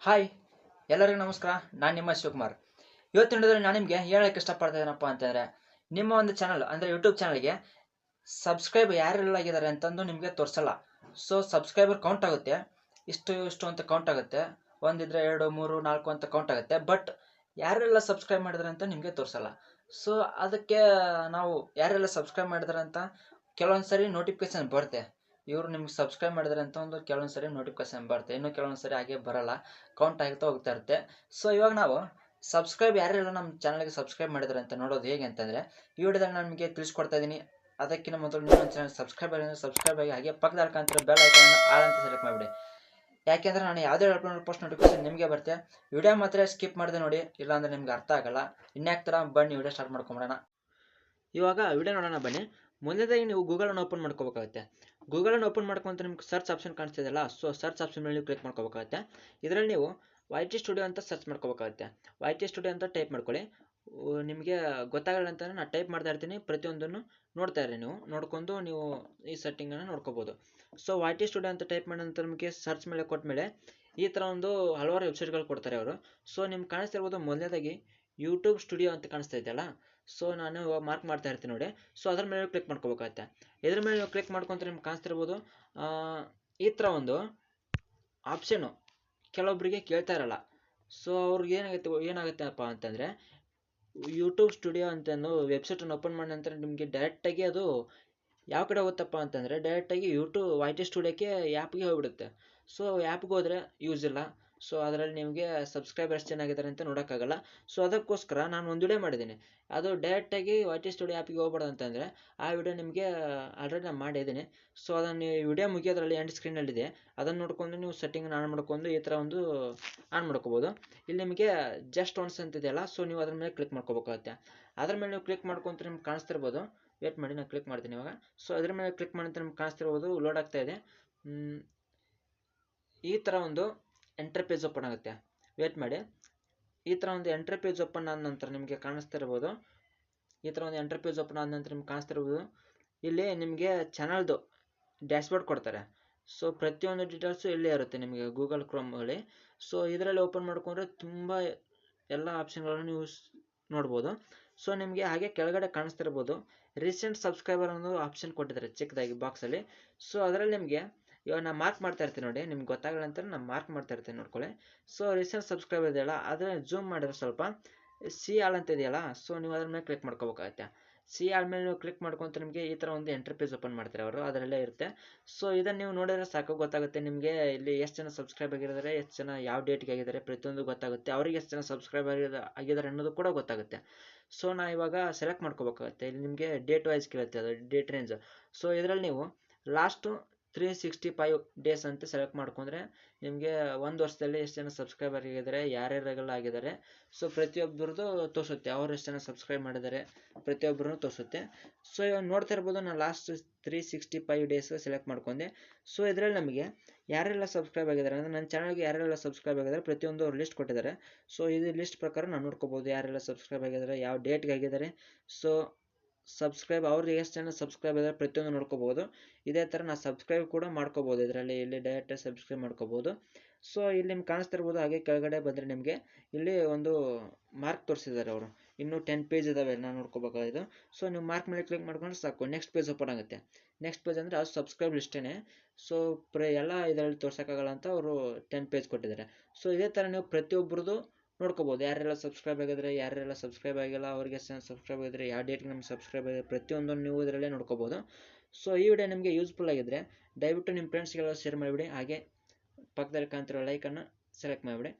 Hi ಎಲ್ಲರಿಗೂ ನಮಸ್ಕಾರ. ನಾನು ನಿಮ್ಮ ಶಿವಕುಮಾರ್. ಇವತ್ತಿನ ವಿಡಿಯೋದಲ್ಲಿ ನಾನು ನಿಮಗೆ ಹೇಳಕ್ಕೆ ಇಷ್ಟಪಡ್ತಾ ಇದ್ದೀನಪ್ಪ ಅಂತಂದರೆ, ನಿಮ್ಮ ಒಂದು ಚಾನಲ್ ಅಂದರೆ ಯೂಟ್ಯೂಬ್ ಚಾನಲ್ಗೆ ಸಬ್ಸ್ಕ್ರೈಬ್ ಯಾರೆಲ್ಲ ಆಗಿದ್ದಾರೆ ಅಂತಂದು ನಿಮಗೆ ತೋರಿಸಲ್ಲ. ಸೊ ಸಬ್ಸ್ಕ್ರೈಬರ್ ಕೌಂಟ್ ಆಗುತ್ತೆ, ಇಷ್ಟು ಇಷ್ಟು ಅಂತ ಕೌಂಟ್ ಆಗುತ್ತೆ, ಒಂದಿದ್ರೆ 2 3 4 ಅಂತ ಕೌಂಟ್ ಆಗುತ್ತೆ. ಬಟ್ ಯಾರೆಲ್ಲ ಸಬ್ಸ್ಕ್ರೈಬ್ ಮಾಡಿದ್ದಾರೆ ಅಂತ ನಿಮಗೆ ತೋರಿಸಲ್ಲ. ಸೊ ಅದಕ್ಕೆ ನಾವು ಯಾರೆಲ್ಲ ಸಬ್ಸ್ಕ್ರೈಬ್ ಮಾಡಿದ್ದಾರೆ ಅಂತ ಕೆಲವೊಂದು ಸರಿ ನೋಟಿಫಿಕೇಶನ್ ಬರುತ್ತೆ. ಇವರು ನಿಮ್ಗೆ ಸಬ್ಸ್ಕ್ರೈಬ್ ಮಾಡಿದ್ರೆ ಅಂತ ಒಂದು ಕೆಲವೊಂದು ಸರಿ ನೋಟಿಫಿಕೇಶನ್ ಬರುತ್ತೆ, ಇನ್ನು ಕೆಲವೊಂದು ಸರಿ ಹಾಗೆ ಬರಲ್ಲ, ಕೌಂಟ್ ಆಗ್ತಾ ಹೋಗ್ತಾ ಇರುತ್ತೆ. ಸೊ ಇವಾಗ ನಾವು ಸಬ್ಸ್ಕ್ರೈಬ್ ಯಾರೆಲ್ಲ ನಮ್ಮ ಚಾನಲ್ಗೆ ಸಬ್ಸ್ಕ್ರೈಬ್ ಮಾಡಿದ್ದಾರೆ ಅಂತ ನೋಡೋದು ಹೇಗೆ ಅಂತಂದರೆ, ಈ ವಿಡಿಯೋದಲ್ಲಿ ನಾನು ನಿಮಗೆ ತಿಳಿಸ್ಕೊಡ್ತಾ ಇದ್ದೀನಿ. ಅದಕ್ಕಿಂತ ಮೊದಲು ನೀವು ನನ್ನ ಚಾನಲ್ ಸಬ್ಸ್ಕ್ರೈಬ್ ಆಗಿ ಹಾಗೆ ಪಕ್ಕದಲ್ಲಿ ಕಾಣ್ತಿರೋ ಬೆಲ್ ಐಕಾನ್ ಆಲ್ ಅಂತ ಸೆಲೆಕ್ಟ್ ಮಾಡಿಬಿಡಿ. ಯಾಕೆಂದರೆ ನಾನು ಯಾವುದೇ ಪೋಸ್ಟ್ ನೋಟಿಫಿಕೇಶನ್ ನಿಮಗೆ ಬರುತ್ತೆ. ವಿಡಿಯೋ ಮಾತ್ರ ಸ್ಕಿಪ್ ಮಾಡಿದೆ ನೋಡಿ, ಇಲ್ಲಾಂದರೆ ನಿಮ್ಗೆ ಅರ್ಥ ಆಗಲ್ಲ. ಇನ್ಯಾಕೆ ಥರ ಬನ್ನಿ ವಿಡಿಯೋ ಸ್ಟಾರ್ಟ್ ಮಾಡ್ಕೊಂಬಿಡೋಣ. ಇವಾಗ ವಿಡಿಯೋ ನೋಡೋಣ ಬನ್ನಿ. ಮೊದಲದಾಗಿ ನೀವು ಗೂಗಲನ್ನು ಓಪನ್ ಮಾಡ್ಕೋಬೇಕಾಗುತ್ತೆ. ಗೂಗಲನ್ನು ಓಪನ್ ಮಾಡ್ಕೊಂತ ನಿಮ್ಗೆ ಸರ್ಚ್ ಆಪ್ಷನ್ ಕಾಣಿಸ್ತಿದೆಯಲ್ಲ, ಸೊ ಸರ್ಚ್ ಆಪ್ಷನ್ ಮೇಲೆ ನೀವು ಕ್ಲಿಕ್ ಮಾಡ್ಕೋಬೇಕಾಗುತ್ತೆ. ಇದರಲ್ಲಿ ನೀವು YT ಸ್ಟುಡಿಯೋ ಅಂತ ಸರ್ಚ್ ಮಾಡ್ಕೋಬೇಕಾಗುತ್ತೆ. YT ಸ್ಟುಡಿಯೋ ಅಂತ ಟೈಪ್ ಮಾಡ್ಕೊಳ್ಳಿ. ನಿಮಗೆ ಗೊತ್ತಾಗಲ್ಲ ಅಂತಂದರೆ ನಾನು ಟೈಪ್ ಮಾಡ್ತಾ ಇರ್ತೀನಿ, ಪ್ರತಿಯೊಂದನ್ನು ನೋಡ್ತಾ ಇರಿ. ನೀವು ನೋಡ್ಕೊಂಡು ನೀವು ಈ ಸೆಟ್ಟಿಂಗನ್ನು ನೋಡ್ಕೋಬೋದು. ಸೊ YT ಸ್ಟುಡಿಯೋ ಅಂತ ಟೈಪ್ ಮಾಡಿದ ನಂತರ ನಿಮಗೆ ಸರ್ಚ್ ಮೇಲೆ ಕೊಟ್ಟ ಮೇಲೆ ಈ ಥರ ಒಂದು ಹಲವಾರು ವೆಬ್ಸೈಟ್ಗಳು ಕೊಡ್ತಾರೆ ಅವರು. ಸೊ ನಿಮ್ಗೆ ಕಾಣಿಸ್ತಿರ್ಬೋದು ಮೊದಲನೇದಾಗಿ ಯೂಟ್ಯೂಬ್ ಸ್ಟುಡಿಯೋ ಅಂತ ಕಾಣಿಸ್ತಾ ಇದೆಯಲ್ಲ, ಸೊ ನಾನು ಮಾರ್ಕ್ ಮಾಡ್ತಾ ಇರ್ತೀನಿ ನೋಡಿ. ಸೊ ಅದ್ರ ಮೇಲೆ ಕ್ಲಿಕ್ ಮಾಡ್ಕೋಬೇಕಾಗುತ್ತೆ. ಇದ್ರ ಮೇಲೆ ನೀವು ಕ್ಲಿಕ್ ಮಾಡ್ಕೊಂಡ್ರೆ ನಿಮ್ಗೆ ಕಾಣಿಸ್ತಿರ್ಬೋದು ಈ ಥರ ಒಂದು ಆಪ್ಷನು ಕೆಲವೊಬ್ಬರಿಗೆ ಕೇಳ್ತಾ ಇರಲ್ಲ. ಸೊ ಅವ್ರಿಗೆ ಏನಾಗುತ್ತಪ್ಪ ಅಂತಂದರೆ, ಯೂಟ್ಯೂಬ್ ಸ್ಟುಡಿಯೋ ಅಂತ ವೆಬ್ಸೈಟನ್ನು ಓಪನ್ ಮಾಡಿದ ನಂತರ ನಿಮಗೆ ಡೈರೆಕ್ಟಾಗಿ ಅದು ಯಾವ ಕಡೆ ಹೋಗುತ್ತಪ್ಪ ಅಂತಂದರೆ, ಡೈರೆಕ್ಟಾಗಿ YT ಸ್ಟುಡಿಯೋಕ್ಕೆ ಆ್ಯಪ್ಗೆ ಹೋಗ್ಬಿಡುತ್ತೆ. ಸೊ ಆ್ಯಪ್ಗೆ ಹೋದರೆ ಯೂಸ್ ಇಲ್ಲ. ಸೊ ಅದರಲ್ಲಿ ನಿಮಗೆ ಸಬ್ಸ್ಕ್ರೈಬರ್ ಎಷ್ಟು ಚೆನ್ನಾಗಿದ್ದಾರೆ ಅಂತ ನೋಡೋಕ್ಕಾಗಲ್ಲ. ಸೊ ಅದಕ್ಕೋಸ್ಕರ ನಾನು ಒಂದು ವಿಡಿಯೋ ಮಾಡಿದ್ದೀನಿ, ಅದು ಡೈರೆಕ್ಟಾಗಿ YT ಸ್ಟುಡಿಯೋ ಆ್ಯಪಿಗೆ ಹೋಗ್ಬಾರ್ದು ಅಂತಂದರೆ ಆ ವಿಡಿಯೋ ನಿಮಗೆ ಆಲ್ರೆಡಿ ನಾನು ಮಾಡಿದ್ದೀನಿ. ಸೊ ಅದನ್ನು ವಿಡಿಯೋ ಮುಗಿಯೋದ್ರಲ್ಲಿ ಎಂಡ್ ಸ್ಕ್ರೀನಲ್ಲಿದೆ, ಅದನ್ನು ನೋಡ್ಕೊಂಡು ನೀವು ಸೆಟ್ಟಿಂಗನ್ನು ಆನ್ ಮಾಡ್ಕೊಂಡು ಈ ಥರ ಒಂದು ಆನ್ ಮಾಡ್ಕೋಬೋದು. ಇಲ್ಲಿ ನಿಮಗೆ ಜಸ್ಟ್ ಒನ್ಸ್ ಅಂತಿದೆಯಲ್ಲ, ಸೊ ನೀವು ಅದ್ರ ಮೇಲೆ ಕ್ಲಿಕ್ ಮಾಡ್ಕೋಬೇಕಾಗುತ್ತೆ. ಅದ್ರ ಮೇಲೆ ನೀವು ಕ್ಲಿಕ್ ಮಾಡ್ಕೊಂತ ನಿಮ್ಗೆ ಕಾಣಿಸ್ತಿರ್ಬೋದು. ವೇಟ್ ಮಾಡಿ, ನಾನು ಕ್ಲಿಕ್ ಮಾಡ್ತೀನಿ ಇವಾಗ. ಸೊ ಅದ್ರ ಮೇಲೆ ಕ್ಲಿಕ್ ಮಾಡಿದ್ರೆ ನಿಮ್ಗೆ ಕಾಣಿಸ್ತಿರ್ಬೋದು ಲೋಡ್ ಆಗ್ತಾ ಇದೆ. ಈ ಥರ ಒಂದು ಎಂಟರ್ ಪೇಜ್ ಓಪನ್ ಆಗುತ್ತೆ. ವೇಟ್ ಮಾಡಿ. ಈ ಥರ ಒಂದು ಎಂಟರ್ ಪೇಜ್ ಓಪನ್ ಆದ ನಂತರ ನಿಮಗೆ ಕಾಣಿಸ್ತಿರ್ಬೋದು, ಈ ಥರ ಒಂದು ಎಂಟರ್ ಪೇಜ್ ಓಪನ್ ಆದ ನಂತರ ನಿಮ್ಗೆ ಕಾಣಿಸ್ತಿರ್ಬೋದು, ಇಲ್ಲಿ ನಿಮಗೆ ಚಾನಲ್ದು ಡ್ಯಾಶ್ಬೋರ್ಡ್ ಕೊಡ್ತಾರೆ. ಸೊ ಪ್ರತಿಯೊಂದು ಡೀಟೇಲ್ಸು ಇಲ್ಲೇ ಇರುತ್ತೆ ನಿಮಗೆ ಗೂಗಲ್ ಕ್ರೋಮಲ್ಲಿ. ಸೊ ಇದರಲ್ಲಿ ಓಪನ್ ಮಾಡ್ಕೊಂಡ್ರೆ ತುಂಬ ಎಲ್ಲ ಆಪ್ಷನ್ಗಳನ್ನು ನೀವು ನೋಡ್ಬೋದು. ಸೊ ನಿಮಗೆ ಹಾಗೆ ಕೆಳಗಡೆ ಕಾಣಿಸ್ತಿರ್ಬೋದು ರೀಸೆಂಟ್ ಸಬ್ಸ್ಕ್ರೈಬರ್ ಅನ್ನೋ ಆಪ್ಷನ್ ಕೊಟ್ಟಿದ್ದಾರೆ ಚಿಕ್ಕದಾಗಿ ಬಾಕ್ಸಲ್ಲಿ. ಸೊ ಅದರಲ್ಲಿ ನಿಮಗೆ ಇವಾಗ ನಾನು ಮಾರ್ಕ್ ಮಾಡ್ತಾ ಇರ್ತೀನಿ ನೋಡಿ, ನಿಮ್ಗೆ ಗೊತ್ತಾಗಲ್ಲ ಅಂತ ನಾನು ಮಾರ್ಕ್ ಮಾಡ್ತಾ ಇರ್ತೀನಿ ನೋಡ್ಕೊಳ್ಳಿ. ಸೊ ರೀಸೆಂಟ್ ಸಬ್ಸ್ಕ್ರೈಬರ್ ಇದೆಯಲ್ಲ, ಅದನ್ನ ಜೂಮ್ ಮಾಡಿದ್ರೆ ಸ್ವಲ್ಪ ಸಿ ಆಲ್ ಅಂತ ಇದೆಯಲ್ಲ, ಸೊ ನೀವು ಅದ್ರ ಮೇಲೆ ಕ್ಲಿಕ್ ಮಾಡ್ಕೋಬೇಕಾಗತ್ತೆ. ಸಿ ಆಲ್ ಮೇಲೆ ನೀವು ಕ್ಲಿಕ್ ಮಾಡ್ಕೊಂತ ನಿಮಗೆ ಈ ಥರ ಒಂದು ಎಂಟರ್ ಪೇಜ್ ಓಪನ್ ಮಾಡ್ತಾರೆ ಅವರು, ಅದರಲ್ಲೇ ಇರುತ್ತೆ. ಸೊ ಇದನ್ನು ನೀವು ನೋಡಿದ್ರೆ ಸಾಕು, ಗೊತ್ತಾಗುತ್ತೆ ನಿಮಗೆ ಇಲ್ಲಿ ಎಷ್ಟು ಜನ ಸಬ್ಸ್ಕ್ರೈಬ್ ಆಗಿದ್ದಾರೆ, ಎಷ್ಟು ಜನ ಯಾವ ಡೇಟ್ಗೆ ಆಗಿದ್ದಾರೆ, ಪ್ರತಿಯೊಂದು ಗೊತ್ತಾಗುತ್ತೆ. ಅವ್ರಿಗೆ ಎಷ್ಟು ಜನ ಸಬ್ಸ್ಕ್ರೈಬ್ ಆಗಿದ್ದಾರೆ ಅನ್ನೋದು ಕೂಡ ಗೊತ್ತಾಗುತ್ತೆ. ಸೊ ನಾನು ಇವಾಗ ಸೆಲೆಕ್ಟ್ ಮಾಡ್ಕೋಬೇಕಾಗುತ್ತೆ. ಇಲ್ಲಿ ನಿಮಗೆ ಡೇಟ್ ವೈಸ್ ಕೇಳುತ್ತೆ, ಅದು ಡೇಟ್ ರೇಂಜ್. ಸೊ ಇದರಲ್ಲಿ ನೀವು ಲಾಸ್ಟು 365 ಡೇಸ್ ಅಂತ ಸೆಲೆಕ್ಟ್ ಮಾಡ್ಕೊಂಡ್ರೆ ನಿಮಗೆ ಒಂದು ವರ್ಷದಲ್ಲಿ ಎಷ್ಟು ಜನ ಸಬ್ಸ್ಕ್ರೈಬರ್ ಆಗಿದ್ದಾರೆ, ಯಾರ್ಯಾರೆಲ್ಲ ಆಗಿದ್ದಾರೆ, ಸೊ ಪ್ರತಿಯೊಬ್ಬರದ್ದು ತೋರಿಸುತ್ತೆ. ಅವ್ರು ಎಷ್ಟು ಜನ ಸಬ್ಸ್ಕ್ರೈಬ್ ಮಾಡಿದ್ದಾರೆ ಪ್ರತಿಯೊಬ್ಬರೂ ತೋರಿಸುತ್ತೆ. ಸೊ ಇವಾಗ ನೋಡ್ತಾ ಇರ್ಬೋದು, ನಾನು ಲಾಸ್ಟ್ 365 ಡೇಸ್ ಸೆಲೆಕ್ಟ್ ಮಾಡ್ಕೊಂಡೆ. ಸೊ ಇದರಲ್ಲಿ ನಮಗೆ ಯಾರೆಲ್ಲ ಸಬ್ಸ್ಕ್ರೈಬ್ ಆಗಿದ್ದಾರೆ ಅಂದರೆ ನನ್ನ ಚಾನಲ್ಗೆ ಯಾರೆಲ್ಲ ಸಬ್ಸ್ಕ್ರೈಬ್ ಆಗಿದ್ದಾರೆ ಪ್ರತಿಯೊಂದು ಅವ್ರು ಲಿಸ್ಟ್ ಕೊಟ್ಟಿದ್ದಾರೆ. ಸೊ ಇದು ಲಿಸ್ಟ್ ಪ್ರಕಾರ ನಾನು ನೋಡ್ಕೋಬೋದು ಯಾರೆಲ್ಲ ಸಬ್ಸ್ಕ್ರೈಬ್ ಆಗಿದ್ದಾರೆ, ಯಾವ ಡೇಟ್ಗೆ ಆಗಿದ್ದಾರೆ. ಸೊ ಸಬ್ಸ್ಕ್ರೈಬ್ ಅವ್ರಿಗೆ ಎಷ್ಟು ಜನ ಸಬ್ಸ್ಕ್ರೈಬ್ ಇದ್ದಾರೆ ಪ್ರತಿಯೊಂದು ನೋಡ್ಕೋಬೋದು. ಇದೇ ಥರ ನಾವು ಸಬ್ಸ್ಕ್ರೈಬ್ ಕೂಡ ಮಾಡ್ಕೋಬೋದು ಇದರಲ್ಲಿ, ಇಲ್ಲಿ ಡೈರೆಕ್ಟಾಗಿ ಸಬ್ಸ್ಕ್ರೈಬ್ ಮಾಡ್ಕೋಬೋದು. ಸೊ ಇಲ್ಲಿ ನಿಮ್ಗೆ ಕಾಣಿಸ್ತಿರ್ಬೋದು. ಹಾಗೆ ಕೆಳಗಡೆ ಬಂದರೆ ನಿಮಗೆ ಇಲ್ಲಿ ಒಂದು ಮಾರ್ಕ್ ತೋರಿಸಿದ್ದಾರೆ ಅವರು, ಇನ್ನೂ 10 ಪೇಜ್ ಇದ್ದಾವೆ ನಾನು ನೋಡ್ಕೋಬೇಕಾಗಿದ್ದು. ಸೊ ನೀವು ಮಾರ್ಕ್ ಮೇಲೆ ಕ್ಲಿಕ್ ಮಾಡ್ಕೊಂಡ್ರೆ ಸಾಕು, ನೆಕ್ಸ್ಟ್ ಪೇಜ್ ಓಪನ್ ಆಗುತ್ತೆ. ನೆಕ್ಸ್ಟ್ ಪೇಜ್ ಅಂದರೆ ಅದು ಸಬ್ಸ್ಕ್ರೈಬ್ ಲಿಸ್ಟೇ. ಸೊ ಎಲ್ಲ ಇದರಲ್ಲಿ ತೋರ್ಸೋಕ್ಕಾಗಲ್ಲ ಅಂತ ಅವರು 10 ಪೇಜ್ ಕೊಟ್ಟಿದ್ದಾರೆ. ಸೊ ಇದೇ ಥರ ನೀವು ಪ್ರತಿಯೊಬ್ಬರದು ನೋಡ್ಕೋಬೋದು, ಯಾರೆಲ್ಲ ಸಬ್ಸ್ಕ್ರೈಬ್ ಆಗಿದ್ರೆ, ಯಾರೆಲ್ಲ ಸಬ್ಸ್ಕ್ರೈಬ್ ಆಗಿಲ್ಲ, ಅವ್ರಿಗೆ ಎಷ್ಟು ಜನ ಸಬ್ಸ್ಕ್ರೈಬ್ ಆಗಿದ್ರೆ, ಯಾವ ಡೇಟ್ಗೆ ನಮ್ಗೆ ಸಬ್ಸ್ಕ್ರೈಬ್ ಆಗಿದೆ, ಪ್ರತಿಯೊಂದನ್ನು ನೀವು ಇದರಲ್ಲೇ ನೋಡ್ಕೋಬೋದು. ಸೊ ಈ ವಿಡಿಯೋ ನಿಮಗೆ ಯೂಸ್ಫುಲ್ ಆಗಿದ್ದರೆ ದಯವಿಟ್ಟು ನಿಮ್ಮ ಫ್ರೆಂಡ್ಸ್ಗೆಲ್ಲ ಶೇರ್ ಮಾಡಿಬಿಡಿ. ಹಾಗೆ ಪಕ್ಕದಲ್ಲಿ ಕಾಣ್ತಿರೋ ಲೈಕನ್ನು ಸೆಲೆಕ್ಟ್ ಮಾಡಿಬಿಡಿ.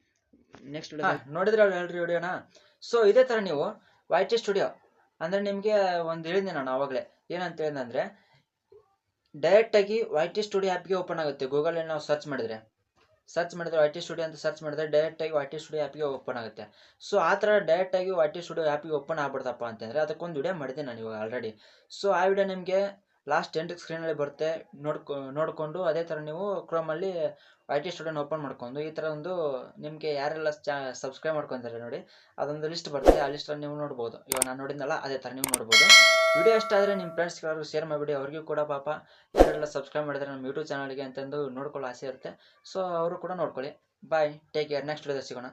ನೆಕ್ಸ್ಟ್ ವಿಡಿಯೋ ನೋಡಿದ್ರೆ ಹೇಳ್ರಿ ವಿಡಿಯೋನ. ಸೊ ಇದೇ ಥರ ನೀವು YT ಸ್ಟುಡಿಯೋ ಅಂದರೆ ನಿಮಗೆ ಒಂದು ಹೇಳಿದ್ದೆ ನಾನು ಆವಾಗಲೇ, ಏನಂತ ಹೇಳಿದ್ರೆ ಡೈರೆಕ್ಟಾಗಿ YT ಸ್ಟುಡಿಯೋ ಆ್ಯಪ್ಗೆ ಓಪನ್ ಆಗುತ್ತೆ. ಗೂಗಲಲ್ಲಿ ನಾವು ಸರ್ಚ್ ಮಾಡಿದ್ರೆ YT ಸ್ಟುಡಿಯೋ ಅಂತ ಸರ್ಚ್ ಮಾಡಿದ್ರೆ ಡೈರೆಕ್ಟಾಗಿ YT ಸ್ಟುಡಿಯೋ ಆ್ಯಪ್ಗೆ ಓಪನ್ ಆಗುತ್ತೆ. ಸೊ ಆ ಥರ ಡೈರೆಕ್ಟಾಗಿ YT ಸ್ಟುಡಿಯೋ ಆ್ಯಪಿಗೆ ಓಪನ್ ಆಗ್ಬಿಡ್ತಪ್ಪ ಅಂತಂದರೆ ಅದಕ್ಕೊಂದು ವಿಡಿಯೋ ಮಾಡಿದೆ ನಾನು ಇವಾಗ ಆಲ್ರೆಡಿ. ಸೊ ಆ ವಿಡಿಯೋ ನಿಮಗೆ ಲಾಸ್ಟ್ ಎಂಡ್ ಸ್ಕ್ರೀನಲ್ಲಿ ಬರುತ್ತೆ, ನೋಡಿಕೊಂಡು ಅದೇ ಥರ ನೀವು ಕ್ರೋಮಲ್ಲಿ YT ಸ್ಟುಡಿಯೋನ ಓಪನ್ ಮಾಡ್ಕೊಂಡು ಈ ಥರ ಒಂದು ನಿಮಗೆ ಯಾರೆಲ್ಲ ಸಬ್ಸ್ಕ್ರೈಬ್ ಮಾಡ್ಕೊತಾರೆ ನೋಡಿ, ಅದೊಂದು ಲಿಸ್ಟ್ ಬರುತ್ತೆ. ಆ ಲಿಸ್ಟಲ್ಲಿ ನೀವು ನೋಡ್ಬೋದು. ಇವಾಗ ನಾನು ನೋಡಿದ್ನಲ್ಲ ಅದೇ ಥರ ನೀವು ನೋಡ್ಬೋದು. ವಿಡಿಯೋ ಇಷ್ಟ ಆದರೆ ನಿಮ್ಮ ಫ್ರೆಂಡ್ಸ್ಗೆಲ್ಲರಿಗೂ ಶೇರ್ ಮಾಡಿಬಿಡಿ. ಅವ್ರಿಗೂ ಕೂಡ ಪಾಪ ಯಾರೆಲ್ಲ ಸಬ್ಸ್ಕ್ರೈಬ್ ಮಾಡಿದರೆ ನಮ್ಮ ಯೂಟ್ಯೂಬ್ ಚಾನಲ್ಗೆ ಅಂತಂದು ನೋಡ್ಕೊಳ್ಳೋ ಆಸೆ ಇರುತ್ತೆ. ಸೊ ಅವರು ಕೂಡ ನೋಡ್ಕೊಳ್ಳಿ. ಬಾಯ್, ಟೇಕ್ ಕೇರ್, ನೆಕ್ಸ್ಟ್ ವಿಡಿಯೋದಲ್ಲಿ ಸಿಗೋಣ.